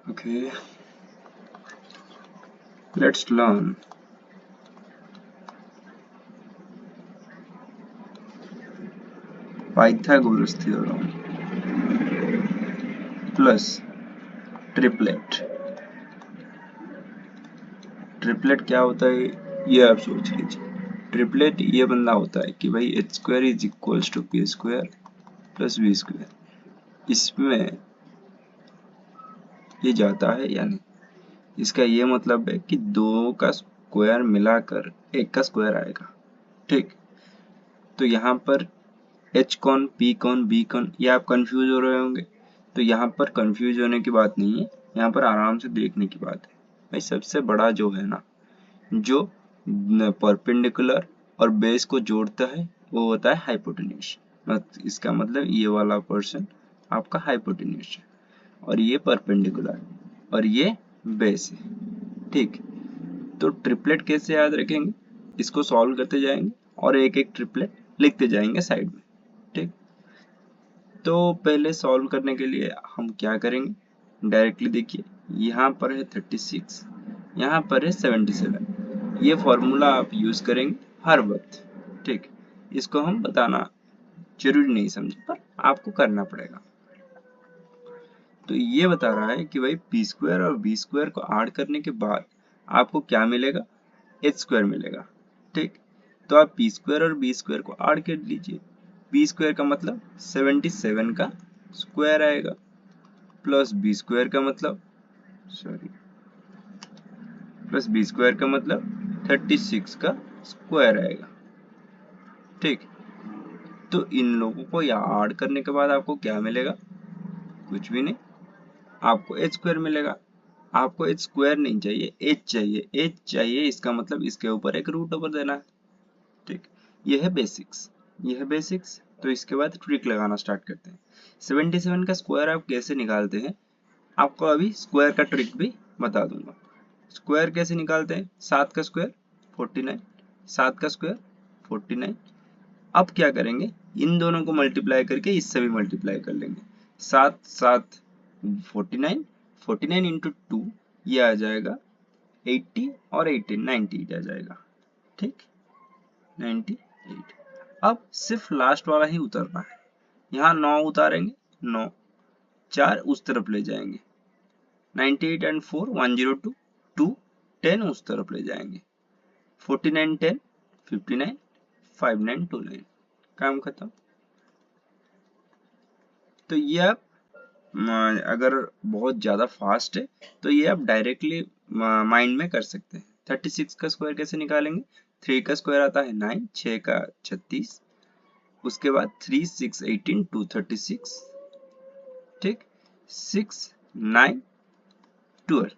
Okay, let's learn Pythagoras theorem plus triplet. Triplet क्या होता है ये आप सोच लीजिए। ट्रिपलेट ये बंदा होता है कि भाई H square is equals to P square plus V square. इसमें ये जाता है या नहीं, इसका ये मतलब है कि दो का स्क्वायर मिलाकर एक का स्क्वायर आएगा। ठीक, तो यहाँ पर एच कौन, पी कौन, बी कौन, ये आप कंफ्यूज हो रहे होंगे। तो यहाँ पर कंफ्यूज होने की बात नहीं है, यहाँ पर आराम से देखने की बात है। भाई सबसे बड़ा जो है ना, जो परपेंडिकुलर और बेस को जोड़ता है वो होता है हाइपोटेन्यूज। इसका मतलब ये वाला पर्सन आपका हाइपोटेन्यूज है और ये परपेंडिकुलर और ये बेस है। ठीक, तो ट्रिपलेट कैसे याद रखेंगे, इसको सॉल्व करते जाएंगे और एक एक ट्रिपलेट लिखते जाएंगे साइड में। ठीक, तो पहले सॉल्व करने के लिए हम क्या करेंगे, डायरेक्टली देखिए यहाँ पर है 36, यहाँ पर है 77। ये फॉर्मूला आप यूज करेंगे हर वक्त। ठीक, इसको हम बताना जरूरी नहीं समझे पर आपको करना पड़ेगा। तो ये बता रहा है कि भाई पी स्क्वायर और बी स्क्वायर को ऐड करने के बाद आपको क्या मिलेगा, एच स्क्वायर मिलेगा। ठीक, तो आप पी स्क्वायर और बी स्क्वायर को ऐड कर लीजिए। पी स्क्वायर का मतलब 77 का स्क्वायर आएगा प्लस बी स्क्वायर का मतलब प्लस बी स्क्वायर का मतलब 36 का स्क्वायर आएगा। ठीक, तो इन लोगों को ऐड करने के बाद आपको क्या मिलेगा, कुछ भी नहीं, आपको एच स्क्वायर मिलेगा। आपको एच स्क्वायर नहीं चाहिए, एच चाहिए। एच चाहिए इसका मतलब इसके ऊपर एक रूट ओवर देना है। ठीक, ये है बेसिक्स, ये है बेसिक्स। तो इसके बाद ट्रिक लगाना स्टार्ट करते हैं। 77 का स्क्वायर आप कैसे निकालते हैं, आपको अभी स्क्वायर का ट्रिक भी बता दूंगा। स्क्वायर कैसे निकालते हैं, 7 का स्क्वायर 49, 7 का स्क्वायर 49। अब क्या करेंगे, इन दोनों को मल्टीप्लाई करके इससे भी मल्टीप्लाई कर लेंगे। 7 7 49, 49 इंटू 2 ये आ जाएगा 80 और 18 98 आ जाएगा। ठीक, 98। अब सिर्फ लास्ट वाला ही उतरना है। यहाँ 9 उतारेंगे, 9 4 उस तरफ ले जाएंगे, 98 एंड 4 102, 2 10 उस तरफ ले जाएंगे, 49 10 59 5929, काम खत्म। तो ये आप अगर बहुत ज़्यादा फास्ट है तो ये आप डायरेक्टली माइंड में कर सकते हैं। 36 का स्क्वायर कैसे निकालेंगे, 3 का स्क्वायर आता है 9, 6 का 36, उसके बाद 3 6 18 236। ठीक, 6 9 12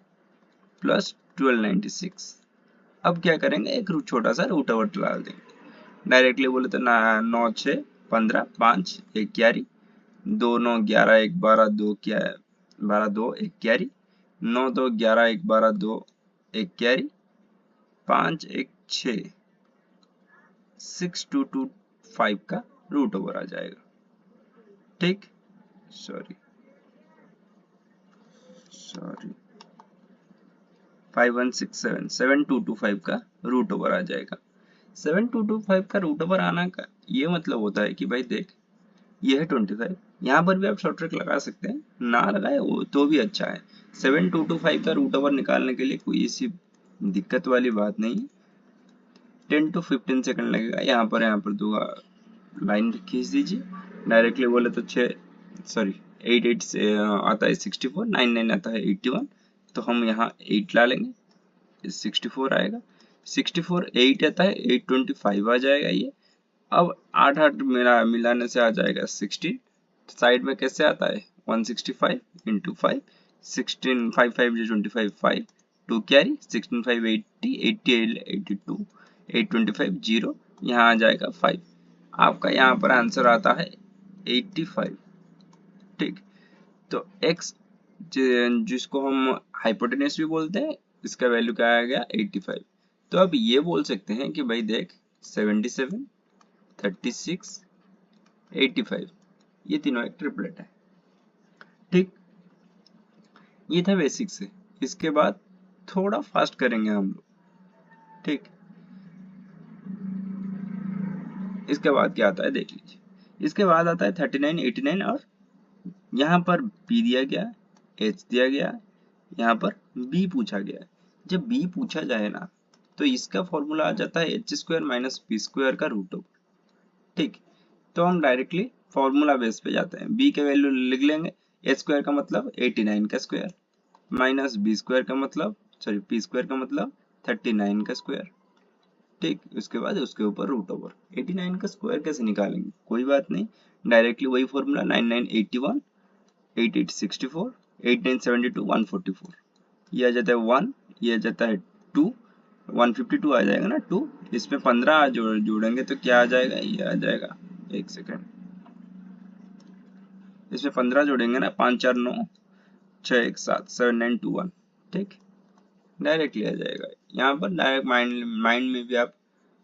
प्लस 1296। अब क्या करेंगे, एक छोटा सा रूट ओवर डाल देंगे। डायरेक्टली बोले तो 9 6 15 5 1 11, 2 9 11 1 12 2 क्या 12 2 1 11, 9 2 11 1 12 2 1 11, 5 1 6 6 2 2 5 का रूट ओवर आ जाएगा। ठीक, सॉरी सॉरी 5167 7225 का रूट ओवर आ जाएगा। 7225 का रूट ओवर आना का ये मतलब होता है कि भाई देख ये है 25, यहाँ पर भी आप शॉर्ट ट्रिक लगा सकते हैं, ना लगाए वो तो भी अच्छा है। 7225 का रूट ओवर निकालने के लिए कोई ऐसी दिक्कत वाली बात नहीं, 10 to 15 सेकंड लगेगा। यहाँ पर दो लाइन खींच दीजिए। डायरेक्टली बोले तो 6 सॉरी 8 8 से आता है 64, 9 9 आता है 81, तो हम यहाँ 8 ला लेंगे, 64 आएगा। 64 8 आता है 825 आ जाएगा ये। अब 8 8 मिलाने से आ जाएगा 16, साइड में कैसे आता है 165 इंटू 5, 16 5 5 जो 25 5 2 कैरी 16 5 80 88 82 825 0, यहाँ आ जाएगा 5। आपका यहाँ पर आंसर आता है 85। ठीक, तो x जिसको हम हाइपोटेन्यूज भी बोलते हैं, इसका वैल्यू क्या आ गया 85। तो अब ये बोल सकते हैं कि भाई देख 77 36 85 ये तीनों एक ट्रिपलेट है। ठीक, ये था बेसिक से। इसके बाद थोड़ा फास्ट करेंगे हम लोग, ठीक। इसके बाद क्या आता है देख लीजिए। इसके बाद आता है 39, 89 और यहाँ पर B दिया गया है, H दिया गया है, यहाँ पर B पूछा गया है। जब B पूछा जाए ना तो इसका फॉर्मूला आ जाता है H square minus B square का रूट ओवर, ठीक। तो हम डायरेक्टली फॉर्मूला बेस पे जाते हैं। B के वैल्यू लिख लेंगे, एच स्क्वायर का मतलब 89 का स्क्वायर माइनस बी स्क्वायर का मतलब पी स्क्वायर का मतलब 39 का स्क्वायर, ठीक। उसके बाद उसके ऊपर रूट ओवर। 89 का स्क्वायर कैसे निकालेंगे, कोई बात नहीं, डायरेक्टली वही फॉर्मूला 99 81 88 64 89 72 144, ये आ जाता है 1, ये आ जाता है 2, 152 आ जाएगा ना 2, इसमें 15 जोड़ेंगे तो क्या आ जाएगा, ये आ जाएगा, एक सेकेंड, इसमें 15 जोड़ेंगे ना, 5 4 9 6 1 7 7 9 2 1, ठीक। डायरेक्टली आ जाएगा। यहाँ पर डायरेक्ट माइंड में भी आप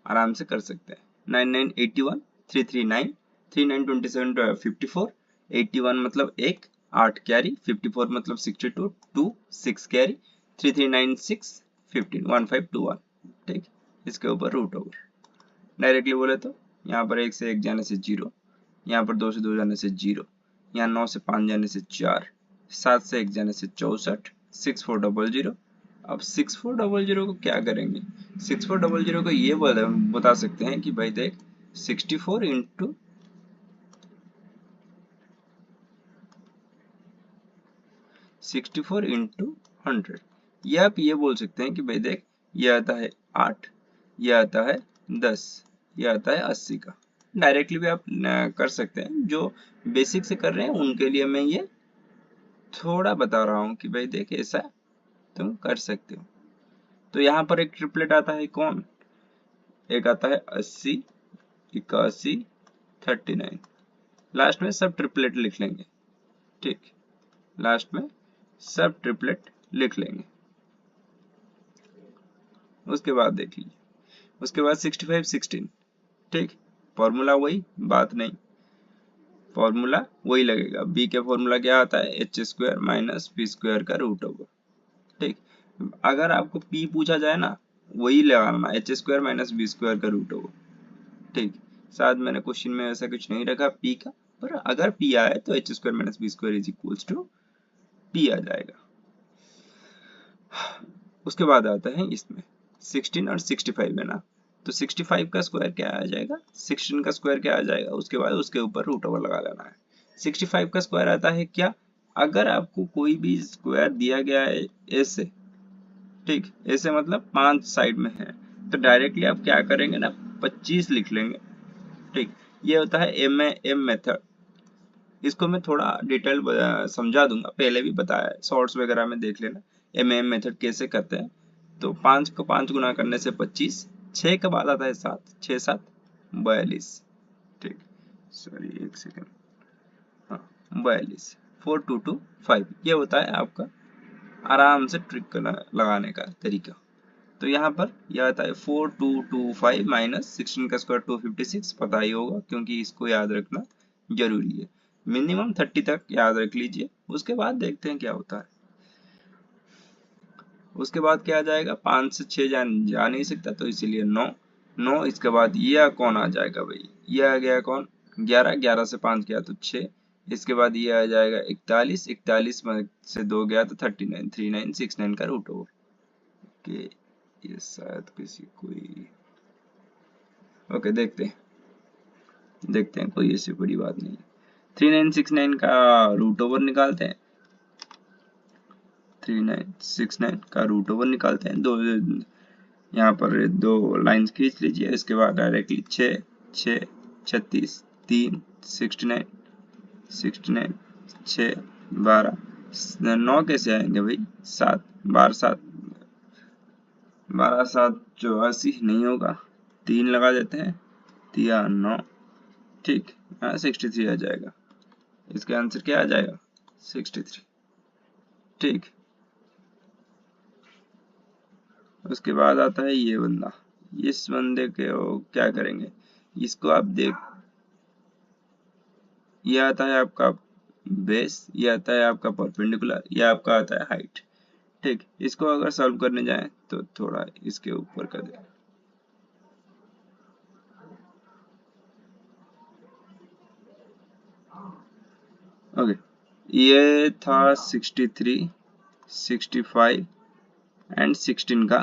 आराम से कर सकते हैं। 99 81 339 39 27 54 81 मतलब 1 8 कैरी 54 मतलब 62 2 6 कैरी 3396 15 1521, ठीक। इसके ऊपर रूट ओवर। डायरेक्टली बोले तो यहाँ पर 1 से 1 जाने से 0, यहाँ पर 2 से 2 जाने से 0, यहाँ 9 से 5 जाने से 4, 7 से 1 जाने से 64 6400। अब 6400 को क्या करेंगे, 6400 को ये बता सकते हैं कि भाई देख 64 इंटू 64 इंटू 100, ये आप ये बोल सकते हैं कि भाई देख ये आता है 8, ये आता है 10, ये आता है 80 का। डायरेक्टली भी आप कर सकते हैं, जो बेसिक से कर रहे हैं उनके लिए मैं ये थोड़ा बता रहा हूँ कि भाई देख ऐसा तुम कर सकते हो। तो यहाँ पर एक ट्रिपलेट आता है कौन, एक आता है 80 81 39, लास्ट में सब ट्रिपलेट लिख लेंगे, ठीक। लास्ट में सब ट्रिपलेट लिख लेंगे। उसके बाद देख लीजिए, उसके बाद 65 16, ठीक। फॉर्मूला वही, बात नहीं, फॉर्मूला वही लगेगा। बी के फॉर्मूला क्या आता है, H square minus P square का रूट ओवर, ठीक। अगर आपको पी पूछा जाए ना वही लगाना, H square minus B square का रूट ओवर, ठीक। शायद मैंने क्वेश्चन में ऐसा कुछ नहीं रखा पी का, पर अगर पी आए तो H square minus B square is equals to P आ जाएगा। उसके बाद आता है इसमें 16 और 65 है ना, तो 65 का स्क्वायर क्या आ जाएगा, 16 का स्क्वायर क्या आ जाएगा, उसके बाद उसके ऊपर रूट ओवर लगा लेना है। 65 का स्क्वायर आता है क्या, अगर आपको कोई भी स्क्वायर दिया गया है ऐसे, ठीक, ऐसे मतलब 5 साइड में है, तो डायरेक्टली आप क्या करेंगे ना 25 लिख लेंगे, ठीक। ये होता है एम मेथड। इसको मैं थोड़ा डिटेल समझा दूंगा, पहले भी बताया है, शॉर्ट्स वगैरह में देख लेना एम मेथड कैसे करते हैं। तो 5 को 5 गुना करने से 25, 6 के बाद आता है 7, 6 7 42, ठीक। सॉरी एक सेकेंड, हाँ 42, 4 2 2 5, ये होता है आपका आराम से ट्रिक लगाने का तरीका। तो यहाँ पर यह आता है 4 2 2 5 माइनस 16 का स्क्वायर 256, पता ही होगा क्योंकि इसको याद रखना जरूरी है। मिनिमम 30 तक याद रख लीजिए, उसके बाद देखते हैं क्या होता है। उसके बाद क्या आ जाएगा, 5 से 6 जा नहीं सकता तो इसीलिए 9 9, इसके बाद ये कौन आ जाएगा भाई, ये आ गया कौन 11, 11 से 5 गया तो 6, इसके बाद ये आ जाएगा 41, 41 में से 2 गया तो 39, 39 69 का रूट ओवर के। ये शायद किसी कोई, ओके देखते हैं कोई ऐसी बड़ी बात नहीं। 3969 का रूट ओवर निकालते हैं, 3969 का रूट ओवर निकालते हैं, दो यहाँ पर 2 लाइंस खींच लीजिए, इसके बाद डायरेक्टली 6 6 36 3 69 69 6 12 9 कैसे आएंगे भाई, 7 12 7 12 7 84 नहीं होगा, 3 लगा देते हैं, 3 9, ठीक। यहाँ 63 आ जाएगा, इसका आंसर क्या आ जाएगा 63, ठीक। उसके बाद आता है ये बंदा, इस बंदे के क्या करेंगे, इसको आप देख, ये आता है आपका बेस, ये आता है आपका परपेंडिकुलर, ये आपका आता है हाइट। ठीक, इसको अगर सॉल्व करने जाएं तो थोड़ा इसके ऊपर कर दें। ओके, ये था 63, 65 एंड 16 का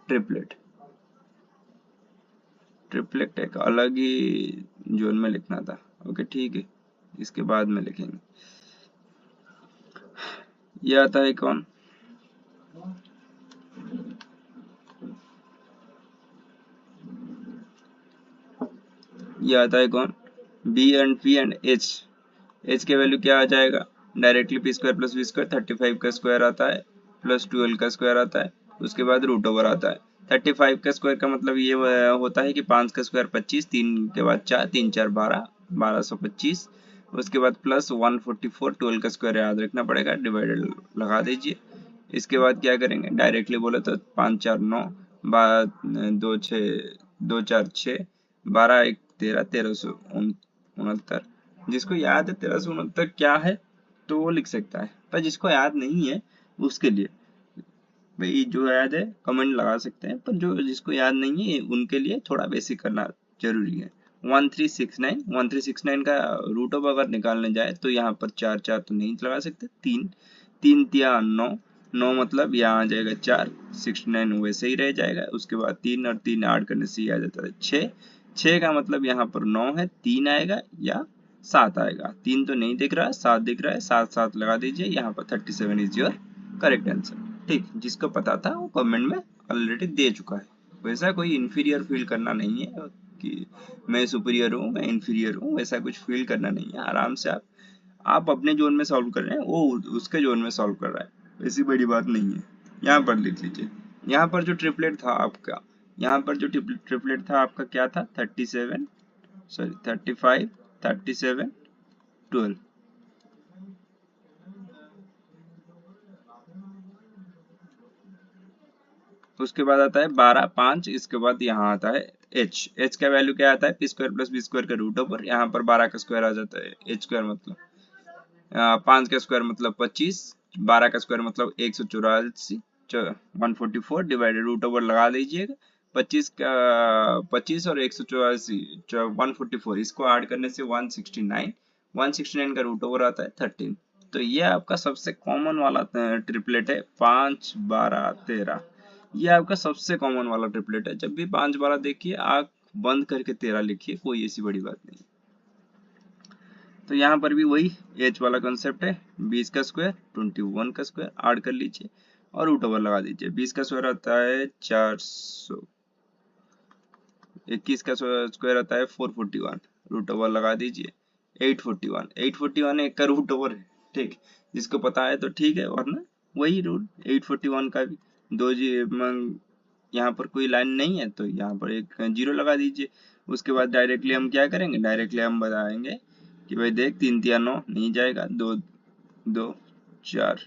ट्रिपलेट। ट्रिपलेट एक अलग ही जोन में लिखना था। ओके ठीक है, इसके बाद में लिखेंगे। ये आता है कौन, ये आता है कौन, B and P and H. H के वैल्यू क्या आ जाएगा, directly P square plus V square, 35 का स्क्वायर आता है प्लस 12 का स्क्वायर आता है, उसके बाद रूट ओवर आता है। 35 का स्क्वायर का मतलब ये होता है कि 5 का स्क्वायर 25, 3 के बाद 4, 3 4 12, 1225, उसके बाद प्लस 144, 12 का स्क्वायर याद रखना पड़ेगा, डिवाइडेड लगा दीजिए। इसके बाद क्या करेंगे, डायरेक्टली बोले तो 5 4 9, 2 6, 2 4 6, 12 1 13, 1369। जिसको याद है 1369 क्या है तो वो लिख सकता है, पर जिसको याद नहीं है उसके लिए भाई जो याद है कमेंट लगा सकते हैं, पर जो जिसको याद नहीं है उनके लिए थोड़ा बेसिक करना जरूरी है। 1369 का रूट ऑफ अगर निकालने जाए तो यहाँ पर 4 4 तो नहीं लगा सकते, 3 3 तिया 9, 9 मतलब यहाँ आ जाएगा 4, 69 वैसे ही रह जाएगा। उसके बाद 3 और 3 ऐड करने से ये आ जाता है 6, 6 का मतलब यहाँ पर 9 है, 3 आएगा या 7 आएगा, 3 तो नहीं दिख रहा है, 7 दिख रहा है, 7 7 लगा दीजिए, यहाँ पर 37 इज योर करेक्ट आंसर। ठीक, जिसको पता था वो कमेंट में ऑलरेडी दे चुका है। वैसा कोई इंफीरियर फील करना नहीं है कि मैं सुपीरियर हूँ मैं इंफीरियर हूँ, वैसा कुछ फील करना नहीं है। आराम से आप अपने जोन में सॉल्व कर रहे हैं, वो उसके जोन में सॉल्व कर रहा है, ऐसी बड़ी बात नहीं है। यहाँ पर लिख लीजिए, यहाँ पर जो ट्रिपलेट था आपका, यहाँ पर जो ट्रिपलेट था आपका क्या था, 37 सॉरी 35 37 12। उसके बाद आता है 12 5, इसके बाद यहाँ आता है h। h का वैल्यू क्या आता है, P square plus B square का रूट ओवर, यहाँ पर 12 का स्क्वायर आ जाता है, h स्क्वायर मतलब 5 का स्क्वायर मतलब 25, 12 का स्क्वायर मतलब 184, 144 डिवाइडेड रूट ओवर लगा दीजिएगा। 25 का 25 और 184 144, इसको ऐड करने से 169, 169 का रूट ओवर आता है 13। तो ये आपका सबसे कॉमन वाला ट्रिपलेट है, 5 12 13। ये आपका सबसे कॉमन वाला ट्रिपलेट है। जब भी 5 12 देखिए आंख बंद करके 13 लिखिए, कोई ऐसी बड़ी बात नहीं। तो यहाँ पर भी वही एच वाला कंसेप्ट है, 20 का स्क्वायर 21 का स्क्वायर ऐड कर लीजिए और रूट ओवर लगा दीजिए। 20 का स्क्वायर आता है 400, 21 का स्क्वायर आता है 441, रूट ओवर लगा दीजिए 841, 841 एक का रूट ओवर है। ठीक, जिसको पता है तो ठीक है, वरना वही रूट 841 का भी दो जी यहाँ पर कोई लाइन नहीं है तो यहाँ पर एक जीरो लगा दीजिए। उसके बाद डायरेक्टली हम क्या करेंगे, डायरेक्टली हम बताएंगे कि भाई देख 3 तिया 9 नहीं जाएगा, 2 2 4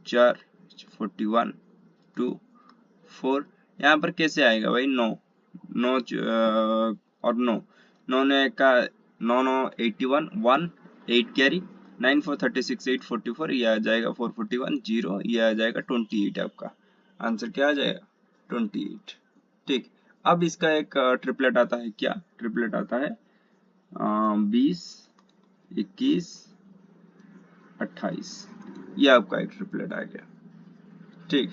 4 41 2 4, यहाँ पर कैसे आएगा भाई 9 9 और 9 9 ने का 9 9 81 1 8 कैरी 9 4 36 8 44, ये आ जाएगा 441 0, ये आ जाएगा 28। आपका आंसर क्या आ जाएगा 28। ठीक, अब इसका एक ट्रिपलेट आता है, क्या ट्रिपलेट आता है 20 21 28, ये आपका एक ट्रिपलेट आ गया। ठीक,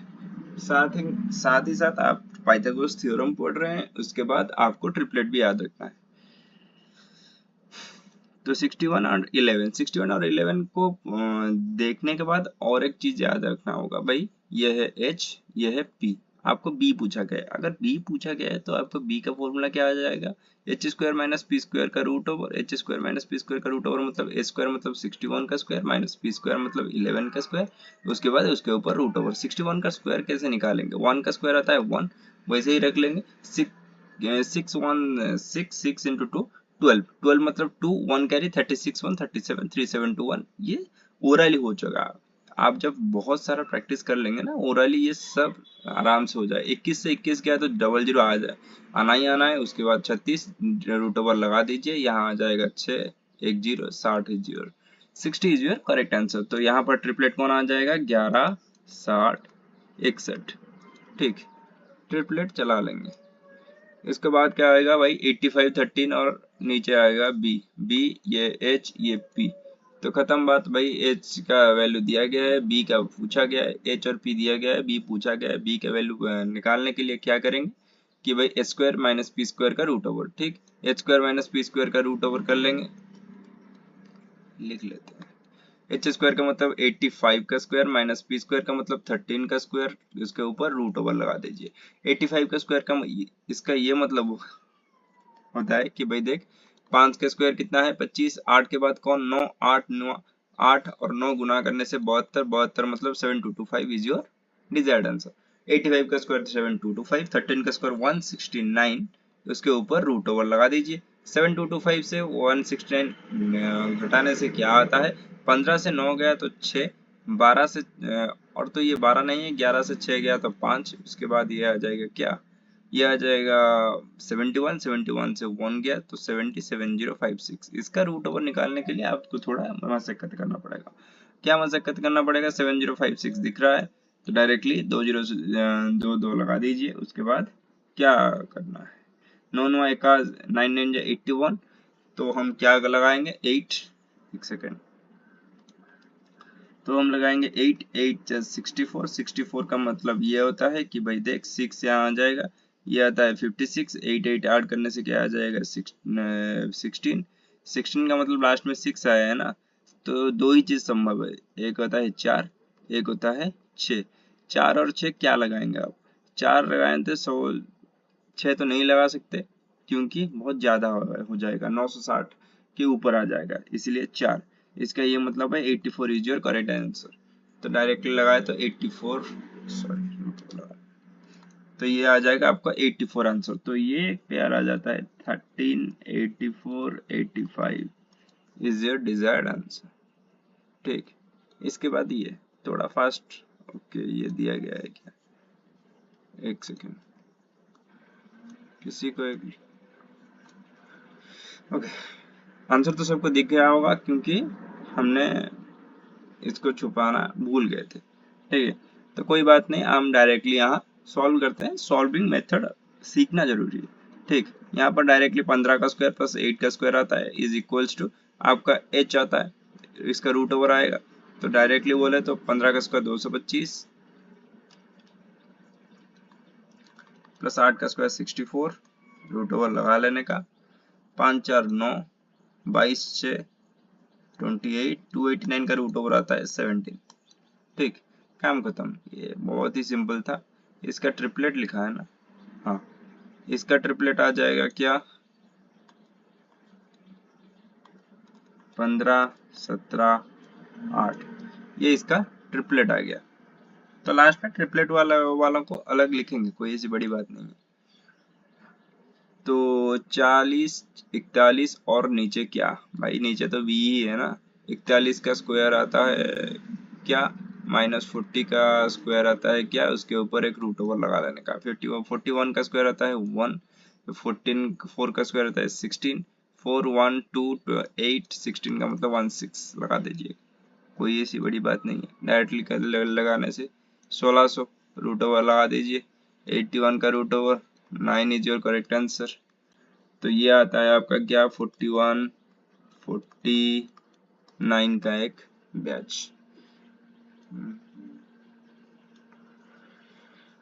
साथ ही साथ आप पाइथागोरस थ्योरम पढ़ रहे हैं, उसके बाद आपको ट्रिपलेट भी याद रखना है। तो 61 और 11 को देखने के बाद और एक चीज याद रखना होगा भाई, ये है H, ये है P। आपको B पूछा गया है, अगर B पूछा गया है तो आपको B का फॉर्मूला क्या आ जाएगा, H square minus P square का root over, H square minus P square का रूट ओवर मतलब ए स्क्वायर मतलब 61 का स्क्वायर माइनस पी स्क्वायर मतलब 11 का स्क्वायर, उसके बाद उसके ऊपर रूट ओवर। 61 का स्क्वायर कैसे निकालेंगे, 1 का स्क्वायर आता है 1, वैसे ही रख लेंगे। 6 इंटू 2 12, 12 मतलब 2 1 कैरी 36 1 37 3 7 2 1। ये ओरली हो चुका, आप जब बहुत सारा प्रैक्टिस कर लेंगे ना ओरली, ये सब आराम से हो जाए। 21 से 21 गया तो डबल जीरो आ जाए, आना ही आना है। उसके बाद 36 रूट ओवर लगा दीजिए, यहाँ आ जाएगा 6 1 0 60 0, 60 इज योर करेक्ट आंसर। तो यहाँ पर ट्रिपलेट कौन आ जाएगा, 11, 60, 61। ठीक, ट्रिपलेट चला लेंगे। इसके बाद क्या आएगा भाई, 85, 13 और नीचे आएगा बी, बी ये एच ये पी। तो खत्म बात भाई, एच का वैल्यू दिया गया है, बी का पूछा गया है, एच और पी दिया गया है, बी पूछा गया है। बी का वैल्यू निकालने के लिए क्या करेंगे कि भाई H square minus P square का रूट ओवर। ठीक, H square minus P square का रूट ओवर कर लेंगे, लिख लेते हैं। एच स्क्वायर का मतलब 85 का स्क्वायर माइनस पी स्क्वायर का मतलब 13 का स्क्वायर, इसके ऊपर रूट ओवर लगा दीजिए। 85 का स्क्वायर का इसका ये मतलब होता है कि भाई देख 5 का स्क्वायर कितना है 25, 8 के बाद कौन 9, 8 9 8 और 9 गुना करने से 72, 72 मतलब 7225 इज योर डिजायर्ड आंसर। 85 का स्क्वायर 7225, 13 का स्क्वायर 169, उसके ऊपर रूट ओवर लगा दीजिए। 7225 से 169 घटाने से क्या आता है, 15 से 9 गया तो 6, 12 से और तो ये 12 नहीं है, 11 से 6 गया तो 5, उसके बाद ये आ जाएगा क्या, ये आ जाएगा 71, 71 से 1 गया तो 70, 7056। इसका रूट ओवर निकालने के लिए आपको थोड़ा मशक्कत करना पड़ेगा। क्या मशक्कत करना पड़ेगा, 7056 दिख रहा है तो डायरेक्टली 2 जीरो 2 लगा दीजिए। उसके बाद क्या करना है, 9 9 का 9 9 जा 81, तो हम क्या लगाएंगे 8, एक सेकेंड, तो हम लगाएंगे 8, 8 64, 64 का मतलब ये होता है कि भाई देख 6 यहाँ आ जाएगा, ये आता है 56, 8 8 ऐड करने से क्या आ जाएगा 16, 16 का मतलब लास्ट में 6 आया है ना। तो दो ही चीज संभव है, एक होता है 4, एक होता है 6। 4 और 6 क्या लगाएंगे आप, 4 लगाएं तो 100, 6 तो नहीं लगा सकते क्योंकि बहुत ज्यादा हो जाएगा, 960 के ऊपर आ जाएगा, इसीलिए 4। इसका ये मतलब है 84 इज योर करेक्ट आंसर। तो डायरेक्टली लगाए तो 84, सॉरी, तो ये आ जाएगा आपका 84 आंसर। तो ये पेयर आ जाता है 13, 84, 85 इज योर डिजायर्ड आंसर। ठीक, इसके बाद ये थोड़ा फास्ट, ओके ये दिया गया है क्या, एक सेकेंड, किसी को एक, ओके आंसर तो सबको दिख गया होगा क्योंकि हमने इसको छुपाना भूल गए थे। ठीक है, तो कोई बात नहीं, हम डायरेक्टली यहाँ सॉल्व करते हैं। सॉल्विंग मेथड सीखना जरूरी है। ठीक, यहाँ पर डायरेक्टली 15 का स्क्वायर प्लस 8 का स्क्वायर आता है इज इक्वल्स टू आपका एच आता है, इसका रूट ओवर आएगा। तो डायरेक्टली बोले तो 15 का स्क्वायर 225 प्लस 8 का स्क्वायर 64, रूट ओवर लगा लेने का, 5 4 9, 22 6 28, 289 का रूट ओवर आता है 17। ठीक, काम खत्म। ये बहुत ही सिंपल था। इसका ट्रिपलेट लिखा है ना, हाँ इसका ट्रिपलेट आ जाएगा क्या, 15 17 8, ये इसका ट्रिपलेट आ गया। तो लास्ट में ट्रिपलेट वालों को अलग लिखेंगे, कोई ऐसी बड़ी बात नहीं है। तो 40, 41 और नीचे क्या भाई, नीचे तो बी ही है ना। 41 का स्क्वायर आता है क्या, -40 का स्क्वायर आता है क्या, उसके ऊपर एक रूट ओवर लगा लेने का। 41 का स्क्वायर आता है 1, 14 4 का स्क्वायर आता है 16, 4 1 2 8, 16 का मतलब 16 लगा दीजिए, कोई ऐसी बड़ी बात नहीं है। डायरेक्टली लगाने से 1600 रूट ओवर लगा दीजिए, 81 का root over 9 is your correct answer. तो ये आता है आपका क्या 41 49 का एक बैच।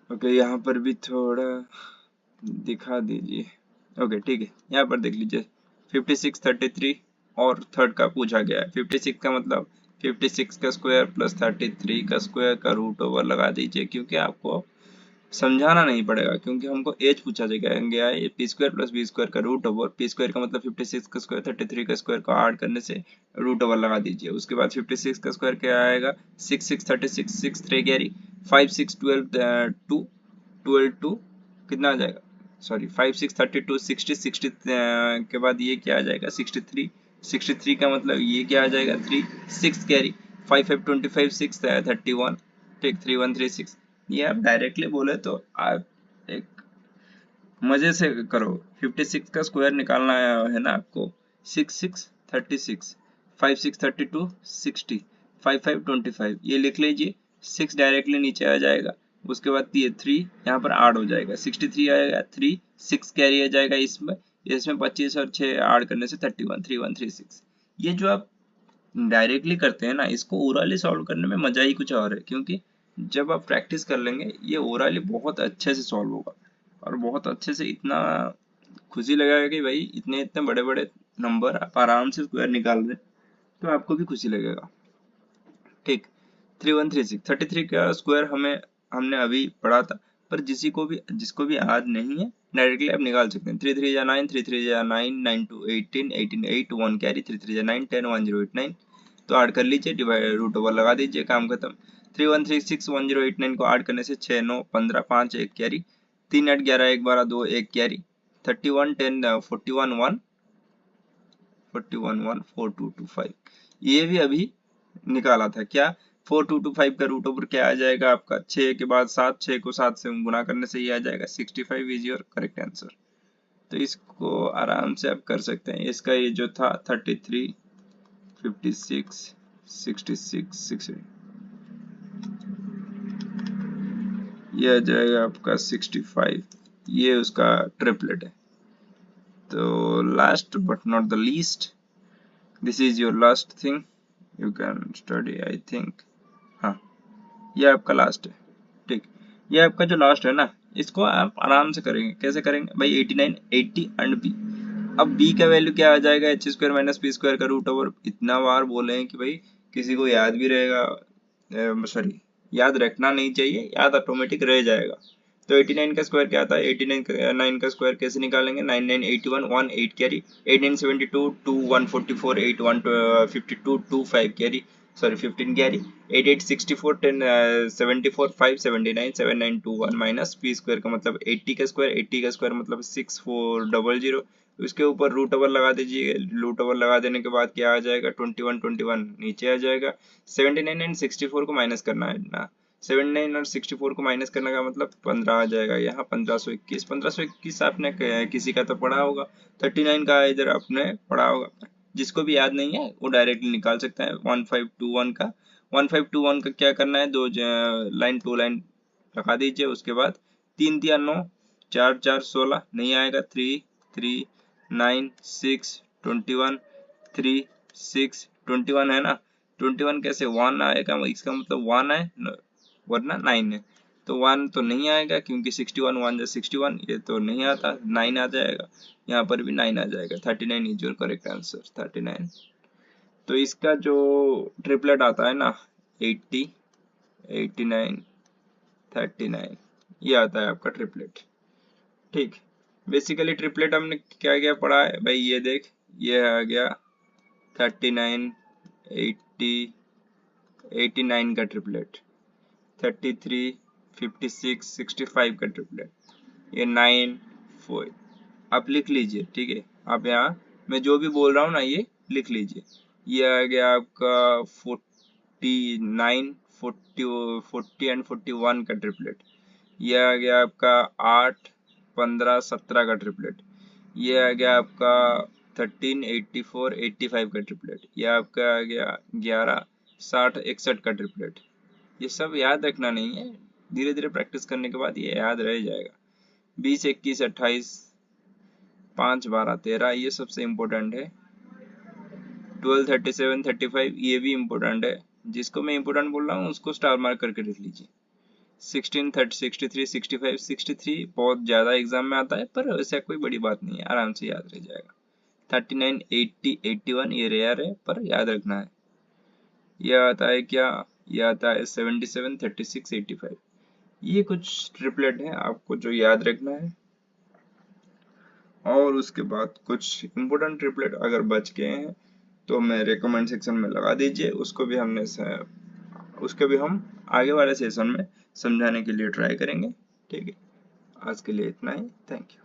ओके, यहाँ पर भी थोड़ा दिखा दीजिए। ओके ठीक है, यहाँ पर देख लीजिए 56 33 और थर्ड का पूछा गया है। 56 का मतलब 56 का स्क्वायर प्लस 33 का स्क्वायर का रूट ओवर लगा दीजिए, क्योंकि आपको समझाना नहीं पड़ेगा, क्योंकि हमको एज पूछा गया है। P square plus B square का रूट ओवर, पी स्क्वायर का मतलब 56 का स्क्वायर 33 का स्क्वायर को ऐड करने से रूट ओवर लगा दीजिए। उसके बाद 56 का स्क्वायर क्या आएगा 6 6 36 6 3 कैरी 5 6 12 2 12 2 कितना आ जाएगा, सॉरी 5 6 32 60 60 के बाद ये क्या आ जाएगा 63, 63 का मतलब ये क्या आ जाएगा 3 6 कैरी 5 5 25 6 31, ठीक 3136। ये आप डायरेक्टली बोले तो आप एक मजे से करो। 56 का स्क्वायर निकालना है ना आपको, 6 6 36 5 6 32 60, 5 5 25, ये लिख लीजिए। 6 डायरेक्टली नीचे आ जाएगा, उसके बाद ये 3 यहाँ पर ऐड हो जाएगा, 63 आएगा, 3 6 कैरी आ जाएगा इसमें 25 और 6 ऐड करने से 31 3136। ये जो आप डायरेक्टली करते हैं ना, इसको ओरली सॉल्व करने में मजा ही कुछ और है, क्योंकि जब आप प्रैक्टिस कर लेंगे ये ओरली बहुत अच्छे से सॉल्व होगा और बहुत अच्छे से इतना खुशी लगेगा कि भाई इतने इतने बड़े बड़े नंबर आप आराम से स्क्वायर निकाल रहे हैं, तो आपको भी खुशी लगेगा। ठीक, 3136 33 का स्क्वायर हमने अभी पढ़ा था, पर जिसको भी याद नहीं है डायरेक्टली आप निकाल सकते हैं। 3 3 जा 9, 3 3 जा 9, 9 2 18, 18 8 1 कैरी, 3 3 जा 9 10 1089, तो ऐड कर लीजिए, डिवाइड रूट ओवर लगा दीजिए, काम खत्म। 3136 1089 को ऐड करने से 6 9 15 5 1 कैरी, 3 8 11 1 12 2 1 कैरी, 31 10 41 1 41 1 4225। ये भी अभी निकाला था क्या, 4225 का रूट ओवर क्या आ जाएगा आपका, 6 के बाद 7, 6 को 7 से गुना करने से ये आ जाएगा 65 इज योर करेक्ट आंसर। तो इसको आराम से आप कर सकते हैं। इसका ये जो था 33 56 66 60, ये आ जाएगा आपका 65, ये उसका ट्रिपलेट है। तो last but not the least, this is your last thing you can study I think. हाँ, ये आपका लास्ट है। ठीक, ये आपका जो लास्ट है ना, इसको आप आराम से करेंगे। कैसे करेंगे भाई, 89 80 एंड बी। अब b का वैल्यू क्या आ जाएगा, H square minus P square का रूट ओवर। इतना बार बोले हैं कि भाई किसी को याद भी रहेगा, सॉरी याद रखना नहीं चाहिए, याद ऑटोमेटिक रह जाएगा। तो 89 का स्क्वायर क्या आता है, 89 का स्क्वायर कैसे निकालेंगे, 9 9 81 1 8 carry, 8 9 72 2 1 44 8 1 52 2 5 carry, sorry 15 carry, 8 8 64 10 74 5 79 7 9 2 1 minus P square का मतलब 80 का स्क्वायर, 80 का स्क्वायर मतलब 6400, उसके ऊपर रूट ओवर लगा दीजिए। रूट ओवर लगा देने के बाद क्या आ जाएगा, 21 21 नीचे आ जाएगा। 79 एंड 64 को माइनस करना है ना, 79 और 64 को माइनस करने का मतलब 15 आ जाएगा यहाँ, 1521। 1521 आपने किसी का तो पढ़ा होगा, 39 का इधर आपने पढ़ा होगा। जिसको भी याद नहीं है वो डायरेक्टली निकाल सकता है। 1521 का 1521 का क्या करना है, दो लाइन 2 लाइन लगा दीजिए, उसके बाद 3 3 9 4 4 16 नहीं आएगा, 3 3 9 6 21 3 6 21 है ना, 21 कैसे 1 आएगा, इसका मतलब 1 है वरना 9 है, तो 1 तो नहीं आएगा क्योंकि 61 1 जा 61, ये तो नहीं आता, 9 आ जाएगा, यहाँ पर भी 9 आ जाएगा। 39 इज योर करेक्ट आंसर, 39। तो इसका जो ट्रिपलेट आता है ना, 80 89 39, ये आता है आपका ट्रिपलेट। ठीक, बेसिकली ट्रिपलेट हमने क्या क्या पढ़ा है भाई, ये देख, ये आ गया 39 80 89 का ट्रिपलेट, 33 56 65 का ट्रिपलेट, ये 9 4। आप लिख लीजिए, ठीक है, आप यहाँ मैं जो भी बोल रहा हूँ ना ये लिख लीजिए। ये आ गया आपका 49 40 एंड 41 का ट्रिपलेट। ये आ गया आपका 8 15 17 का ट्रिपलेट। ये आ गया आपका 13 84 85 का ट्रिपलेट। ये आपका आ गया 11 60 61 का ट्रिपलेट। ये सब याद रखना नहीं है, धीरे धीरे प्रैक्टिस करने के बाद ये याद रह जाएगा। 20 21 28 5 12 13 ये सबसे इम्पोर्टेंट है। 12 37 35 ये भी इम्पोर्टेंट है। जिसको मैं इम्पोर्टेंट बोल रहा हूँ उसको स्टार मार्क करके लिख लीजिए। 16 30 63 65 63 बहुत ज़्यादा एग्जाम में आता है, पर ऐसा कोई बड़ी बात नहीं है, आराम से याद रह जाएगा। 39 80 81 ये रेयर है पर याद रखना है। यह आता है क्या, यह आता है 77 36 85। ये कुछ ट्रिपलेट है आपको जो याद रखना है, और उसके बाद कुछ इम्पोर्टेंट ट्रिपलेट अगर बच गए हैं तो मेरे कमेंट सेक्शन में लगा दीजिए, उसके भी हम आगे वाले सेशन में समझाने के लिए ट्राई करेंगे। ठीक है, आज के लिए इतना ही, थैंक यू।